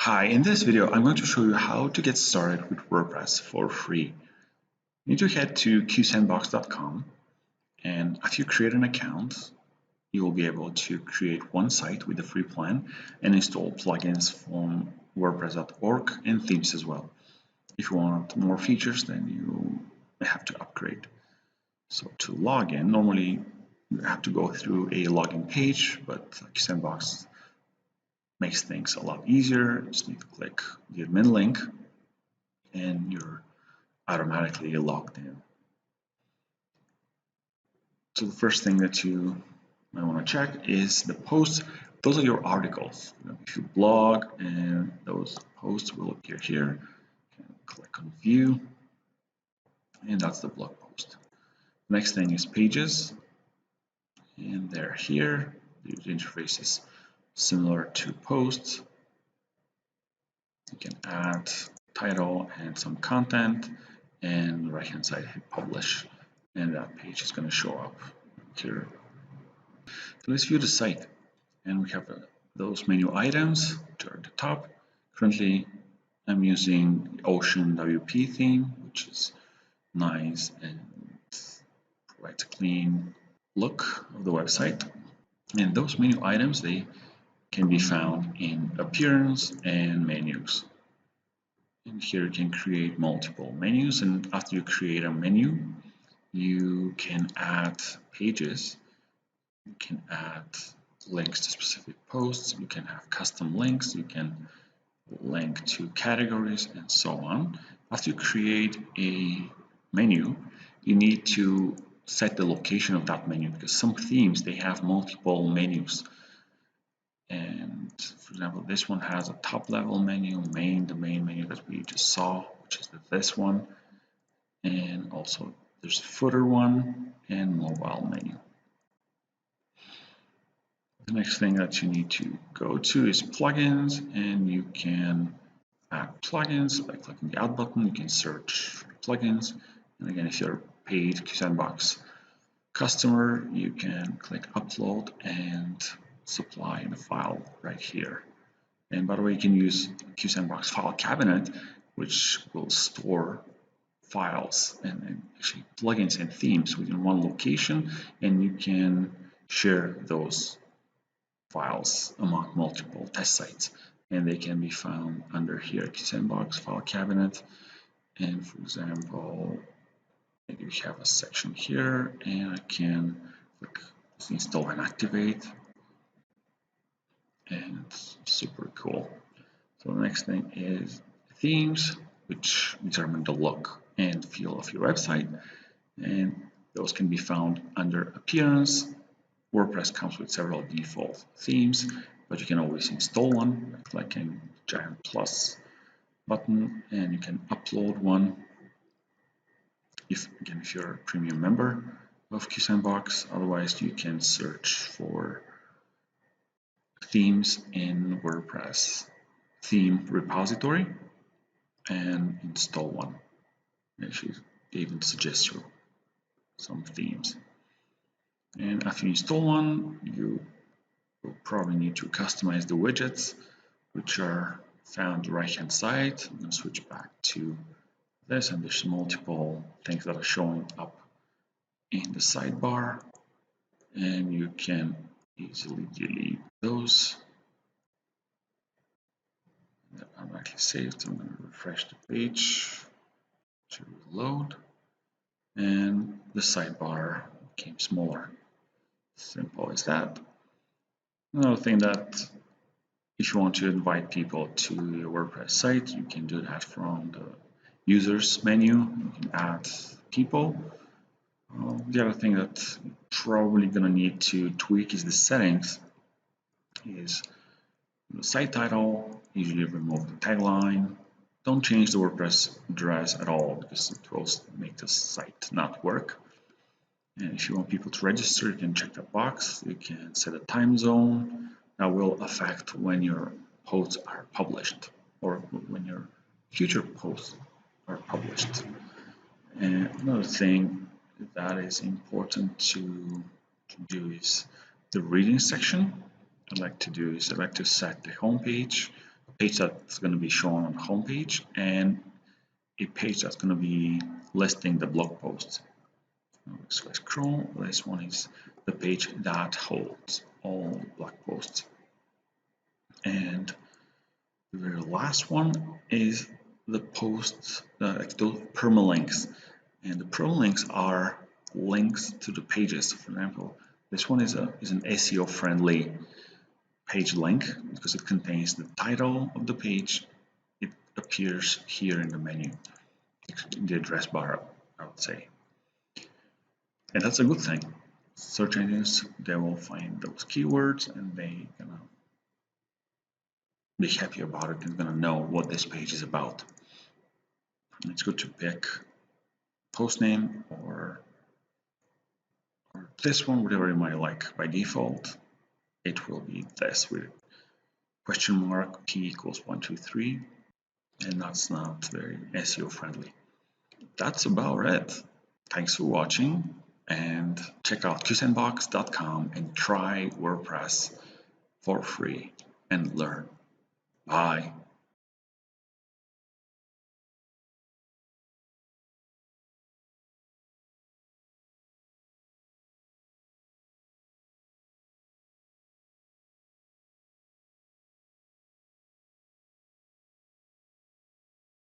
Hi, in this video I'm going to show you how to get started with WordPress for free. You need to head to qsandbox.com, and after you create an account, you will be able to create one site with the free plan and install plugins from WordPress.org and themes as well. If you want more features, then you may have to upgrade. So to log in, normally you have to go through a login page, but QSandbox makes things a lot easier. You just need to click the admin link and you're automatically logged in. So the first thing that you might want to check is the posts. Those are your articles. If you blog, and those posts will appear here. You can click on view, and that's the blog post. Next thing is pages, and they're here. The user interface is similar to posts. You can add title and some content, and right hand side hit publish, and that page is going to show up here. So let's view the site, and we have those menu items which are at the top. Currently I'm using Ocean WP theme, which is nice and provides a clean look of the website. And those menu items, they can be found in appearance and menus. And here you can create multiple menus, and after you create a menu, you can add pages, you can add links to specific posts, you can have custom links, you can link to categories, and so on. After you create a menu, you need to set the location of that menu, because some themes, they have multiple menus. And for example, this one has a top level menu, the main menu that we just saw, which is this one, and also there's a footer one and mobile menu. The next thing that you need to go to is plugins, and you can add plugins by clicking the add button. You can search for plugins, and again, if you're a paid QSandbox customer, you can click upload and supply the file right here. And by the way, you can use QSandbox file cabinet, which will store files and actually plugins and themes within one location, and you can share those files among multiple test sites, and they can be found under here, QSandbox file cabinet. And for example, maybe we have a section here, and I can click install and activate, and it's super cool. So the next thing is themes, which determine the look and feel of your website, and those can be found under appearance. WordPress comes with several default themes, but you can always install one by clicking the giant plus button, and you can upload one if you're a premium member of QSandbox. Otherwise, you can search for themes in WordPress theme repository and install one. Actually, they even suggest you some themes. And after you install one, you will probably need to customize the widgets, which are found on the right hand side. I'm going to switch back to this, and there's multiple things that are showing up in the sidebar, and you can easily delete those. They're automatically saved. I'm going to refresh the page to reload, and the sidebar became smaller. Simple as that. Another thing, that if you want to invite people to your WordPress site, you can do that from the users menu. You can add people. The other thing that you're probably going to need to tweak is the settings. Is the site title, usually remove the tagline. Don't change the WordPress address at all, because it will make the site not work. And if you want people to register, you can check that box. You can set a time zone that will affect when your posts are published, or when your future posts are published. And another thing that is important to do is the reading section. I'd like to set the home page page that's going to be shown on the home page and a page that's going to be listing the blog posts. So I scroll. This one is the page that holds all blog posts. And the very last one is the posts, those permalinks. And the permalinks are links to the pages. For example, this one is an SEO friendly page link because it contains the title of the page. It appears here in the menu, in the address bar, I would say. And that's a good thing. Search engines, they will find those keywords and they gonna be happy about it and gonna know what this page is about. And it's good to pick post name or this one, whatever you might like. By default, it will be this with question mark p equals 1, 2, 3, and that's not very SEO friendly. That's about it. Thanks for watching, and check out qsandbox.com and try WordPress for free and learn. Bye.